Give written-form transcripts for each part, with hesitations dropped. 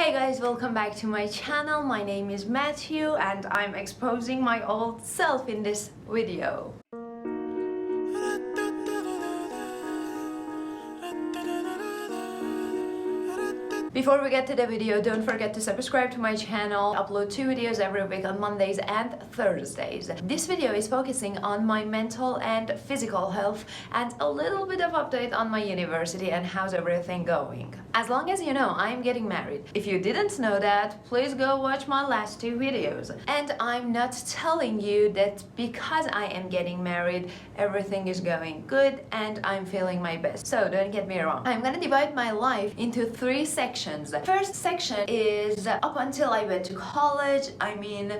Hey guys, welcome back to my channel. My name is Matthew and I'm exposing my old self in this video. Before we get to the video, don't forget to subscribe to my channel. I upload 2 videos every week on Mondays and Thursdays. This video is focusing on my mental and physical health and a little bit of update on my university and how's everything going. As long as you know, I'm getting married. If you didn't know that, please go watch my last 2 videos. And I'm not telling you that because I am getting married, everything is going good and I'm feeling my best. So don't get me wrong. I'm gonna divide my life into 3 sections. The first section is up until I went to college. I mean,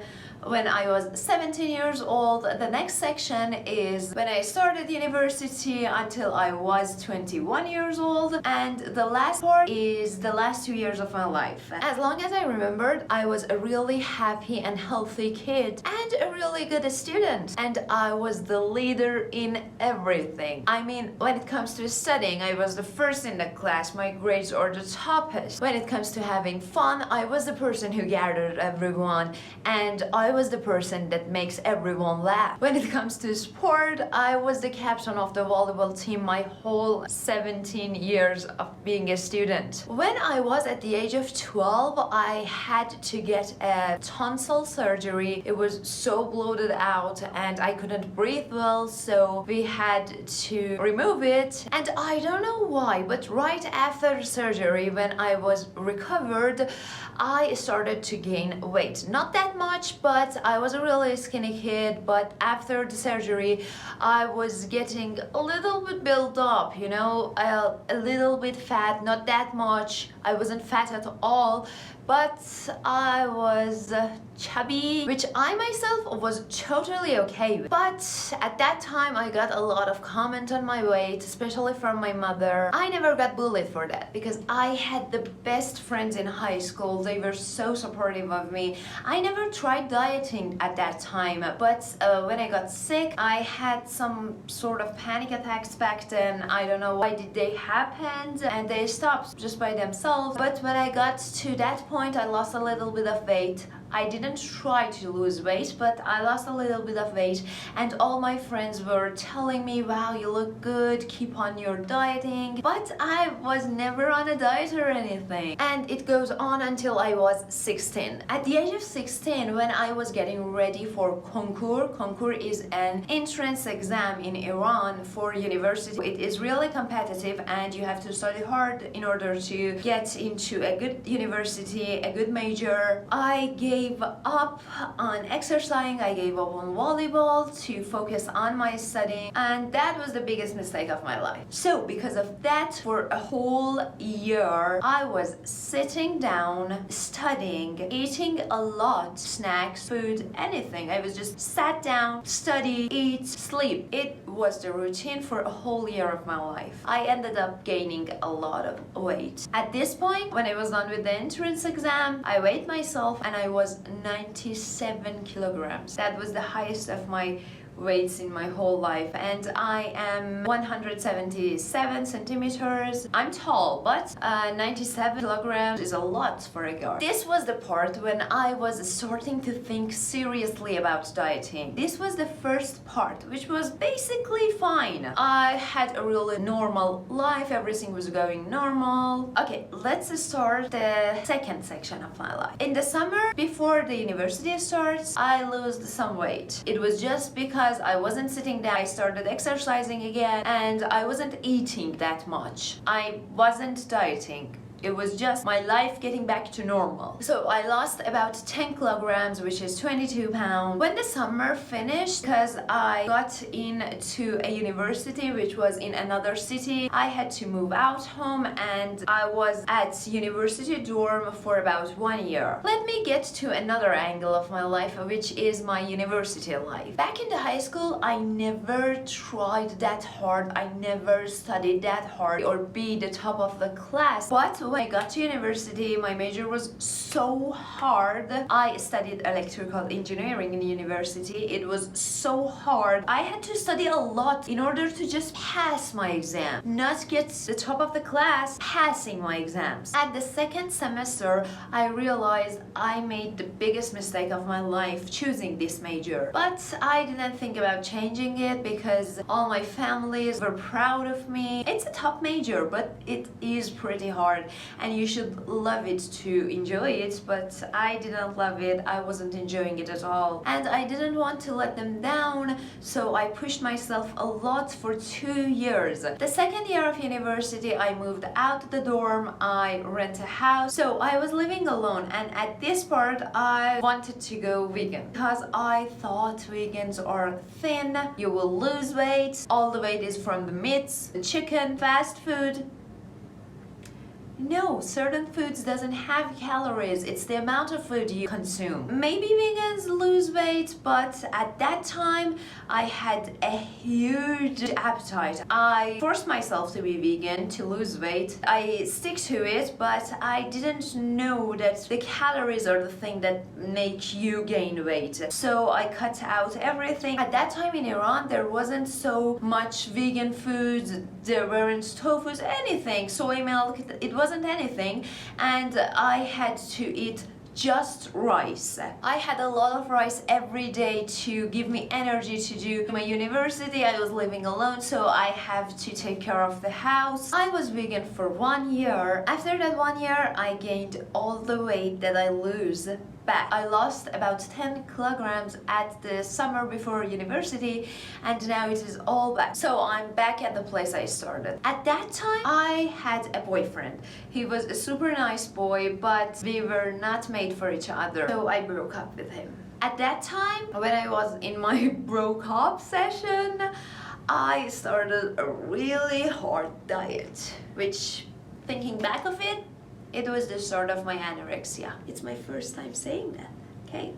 when I was 17 years old. The next section is when I started university until I was 21 years old. And the last part is the last 2 years of my life. As long as I remembered, I was a really happy and healthy kid and a really good student. And I was the leader in everything. I mean, when it comes to studying, I was the first in the class. My grades are the toppest. When it comes to having fun, I was the person who gathered everyone. And I was the person that makes everyone laugh. When it comes to sport, I was the captain of the volleyball team my whole 17 years of being a student. When I was at the age of 12, I had to get a tonsil surgery. It was so bloated out and I couldn't breathe well, so we had to remove it. And I don't know why, but right after the surgery, when I was recovered, I started to gain weight. Not that much, but I was a really skinny kid. But after the surgery, I was getting a little bit built up, you know, a little bit fat, not that much. I wasn't fat at all, but I was chubby, which I myself was totally okay with. But at that time, I got a lot of comment on my weight, especially from my mother. I never got bullied for that because I had the best friends in high school. They were so supportive of me. I never tried dieting at that time, but when I got sick, I had some sort of panic attacks back then. I don't know why did they happen, and they stopped just by themselves. But when I got to that point, I lost a little bit of weight. I didn't try to lose weight, but I lost a little bit of weight, and all my friends were telling me, wow, you look good, keep on your dieting. But I was never on a diet or anything. And it goes on until I was 16. At the age of 16, when I was getting ready for concours is an entrance exam in Iran for university. It is really competitive and you have to study hard in order to get into a good university, a good major. I gave up on exercising, I gave up on volleyball to focus on my studying, and that was the biggest mistake of my life. So because of that, for a whole year, I was sitting down, studying, eating a lot, snacks, food, anything. I was just sat down, study, eat, sleep. It was the routine for a whole year of my life. I ended up gaining a lot of weight. At this point, when I was done with the entrance exam, I weighed myself and I was 97 kilograms. That was the highest of my weights in my whole life, and I am 177 centimeters. I'm tall, but 97 kilograms is a lot for a girl. This was the part when I was starting to think seriously about dieting. This was the first part, which was basically fine. I had a really normal life, everything was going normal. Okay, let's start the second section of my life. In the summer, before the university starts, I lost some weight. It was just because I wasn't sitting down. I started exercising again and I wasn't eating that much. I wasn't dieting. It was just my life getting back to normal. So I lost about 10 kilograms, which is 22 pounds. When the summer finished, because I got into a university which was in another city, I had to move out home and I was at university dorm for about 1 year. Let me get to another angle of my life, which is my university life. Back in the high school, I never tried that hard. I never studied that hard or be the top of the class. But when I got to university, my major was so hard. I studied electrical engineering in university. It was so hard. I had to study a lot in order to just pass my exam, not get the top of the class, passing my exams. At the second semester, I realized I made the biggest mistake of my life choosing this major. But I didn't think about changing it because all my families were proud of me. It's a top major, but it is pretty hard and you should love it to enjoy it, but I didn't love it. I wasn't enjoying it at all, and I didn't want to let them down, so I pushed myself a lot for 2 years. The second year of university, I moved out the dorm, I rent a house, so I was living alone, and at this part I wanted to go vegan because I thought vegans are thin, you will lose weight, all the weight is from the meats, the chicken, fast food. No, certain foods doesn't have calories. It's the amount of food you consume. Maybe vegans lose weight, but at that time I had a huge appetite. I forced myself to be vegan to lose weight. I stick to it, but I didn't know that the calories are the thing that make you gain weight. So I cut out everything. At that time in Iran, there wasn't so much vegan foods. There weren't tofus, anything, soy milk. It wasn't anything, and I had to eat just rice. I had a lot of rice every day to give me energy to do my university. I was living alone, so I have to take care of the house. I was vegan for 1 year. After that 1 year, I gained all the weight that I lose back. I lost about 10 kilograms at the summer before university, and now it is all back. So I'm back at the place I started. At that time, I had a boyfriend. He was a super nice boy, but we were not made for each other, so I broke up with him. At that time, when I was in my broke up session, I started a really hard diet, which, thinking back of it, it was the start of my anorexia. It's my first time saying that, okay?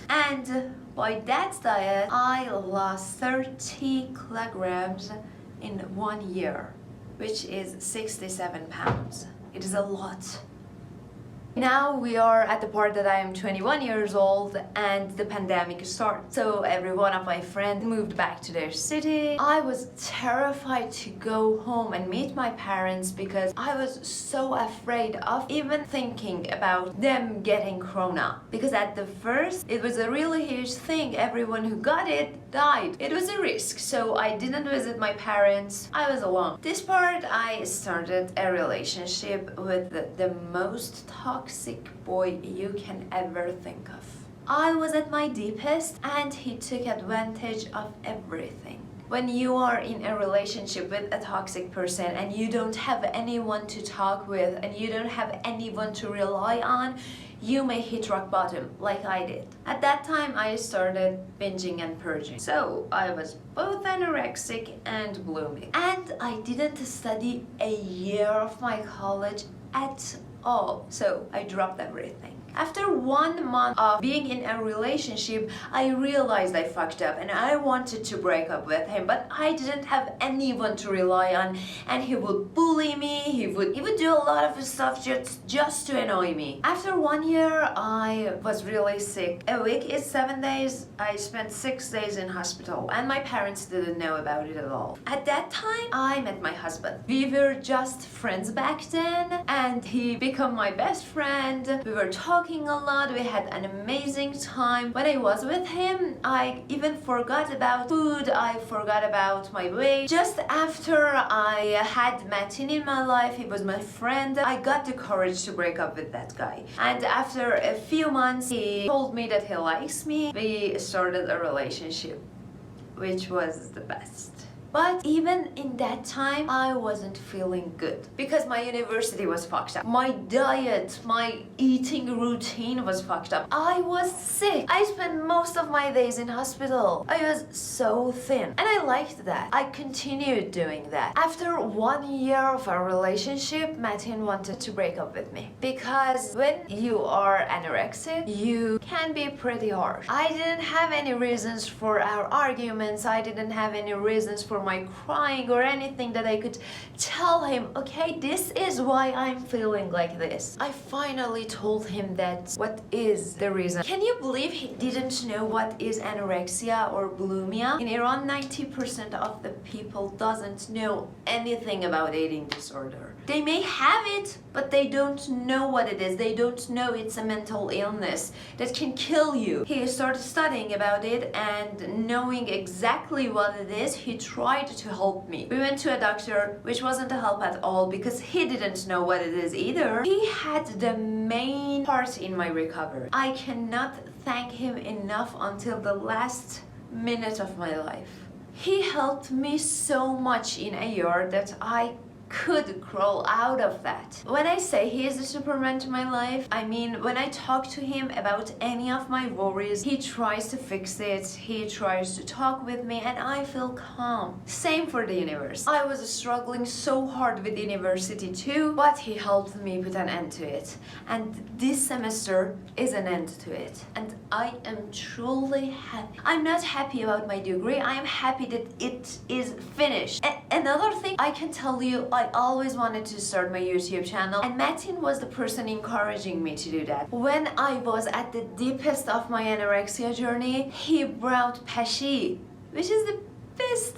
And by that diet, I lost 30 kilograms in 1 year, which is 67 pounds. It is a lot. Now we are at the part that I am 21 years old and the pandemic started. So every one of my friends moved back to their city. I was terrified to go home and meet my parents because I was so afraid of even thinking about them getting corona. Because at the first, it was a really huge thing. Everyone who got it died. It was a risk, so I didn't visit my parents. I was alone. This part, I started a relationship with the most toxic boy you can ever think of. I was at my deepest and he took advantage of everything. When you are in a relationship with a toxic person and you don't have anyone to talk with and you don't have anyone to rely on, you may hit rock bottom like I did. At that time, I started binging and purging. So I was both anorexic and blooming. And I didn't study a year of my college at all. So I dropped everything. After 1 month of being in a relationship, I realized I fucked up and I wanted to break up with him, but I didn't have anyone to rely on, and he would bully me, he would do a lot of stuff just to annoy me. After 1 year, I was really sick. A week is 7 days. I spent 6 days in hospital and my parents didn't know about it at all. At that time, I met my husband. We were just friends back then and he became my best friend. We were talking a lot. We had an amazing time. When I was with him, I even forgot about food. I forgot about my weight. Just after I had Martin in my life, he was my friend, I got the courage to break up with that guy. And after a few months, he told me that he likes me. We started a relationship, which was the best. But even in that time, I wasn't feeling good because my university was fucked up. My diet, my eating routine was fucked up. I was sick. I spent most of my days in hospital. I was so thin and I liked that. I continued doing that. After 1 year of our relationship, Martin wanted to break up with me because when you are anorexic, you can be pretty harsh. I didn't have any reasons for our arguments. I didn't have any reasons for for my crying or anything that I could tell him, okay, this is why I'm feeling like this. I finally told him that what is the reason. Can you believe he didn't know what is anorexia or bulimia? In Iran, 90% of the people doesn't know anything about eating disorder. They may have it, but they don't know what it is. They don't know it's a mental illness that can kill you. He started studying about it, and knowing exactly what it is, he tried to help me. We went to a doctor, which wasn't a help at all because he didn't know what it is either. He had the main part in my recovery. I cannot thank him enough until the last minute of my life. He helped me so much in a year that I could crawl out of that. When I say he is the Superman to my life, I mean when I talk to him about any of my worries, he tries to fix it, he tries to talk with me, and I feel calm. Same for the universe. I was struggling so hard with university too, but he helped me put an end to it. And this semester is an end to it. And I am truly happy. I'm not happy about my degree, I am happy that it is finished. Another thing I can tell you, I always wanted to start my YouTube channel, and Martin was the person encouraging me to do that. When I was at the deepest of my anorexia journey, he brought Pashi, which is the best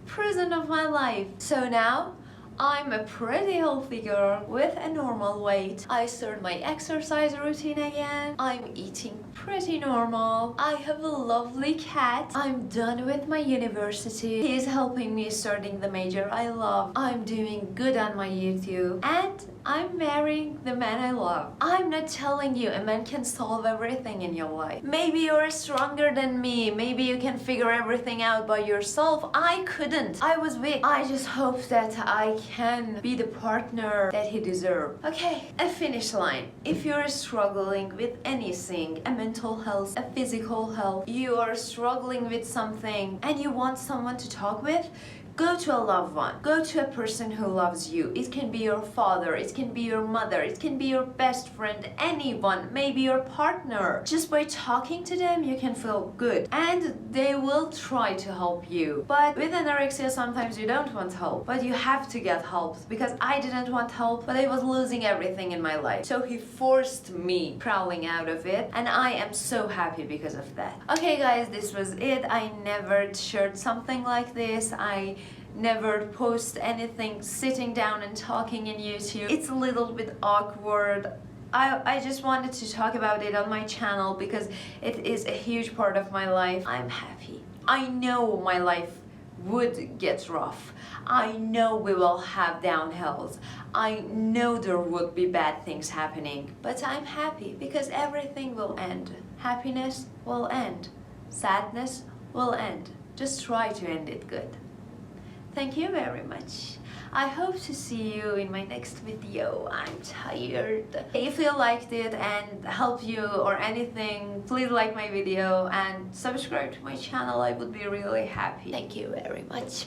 present of my life. So now, I'm a pretty healthy girl with a normal weight. I start my exercise routine again. I'm eating pretty normal. I have a lovely cat. I'm done with my university. He is helping me starting the major I love. I'm doing good on my YouTube. And I'm marrying the man I love. I'm not telling you a man can solve everything in your life. Maybe you're stronger than me. Maybe you can figure everything out by yourself. I couldn't. I was weak. I just hope that I can be the partner that he deserves. Okay, a finish line. If you're struggling with anything, a mental health, a physical health, you are struggling with something and you want someone to talk with, go to a loved one. Go to a person who loves you. It can be your father, it can be your mother, it can be your best friend, anyone, maybe your partner. Just by talking to them, you can feel good and they will try to help you. But with anorexia, sometimes you don't want help, but you have to get help because I didn't want help, but I was losing everything in my life. So he forced me crawling out of it, and I am so happy because of that. Okay guys, this was it. I never shared something like this. I never post anything sitting down and talking in YouTube. It's a little bit awkward. I just wanted to talk about it on my channel because it is a huge part of my life. I'm happy. I know my life would get rough. I know we will have downhills. I know there would be bad things happening, but I'm happy because everything will end. Happiness will end. Sadness will end. Just try to end it good. Thank you very much. I hope to see you in my next video. I'm tired. If you liked it and helped you or anything, please like my video and subscribe to my channel. I would be really happy. Thank you very much.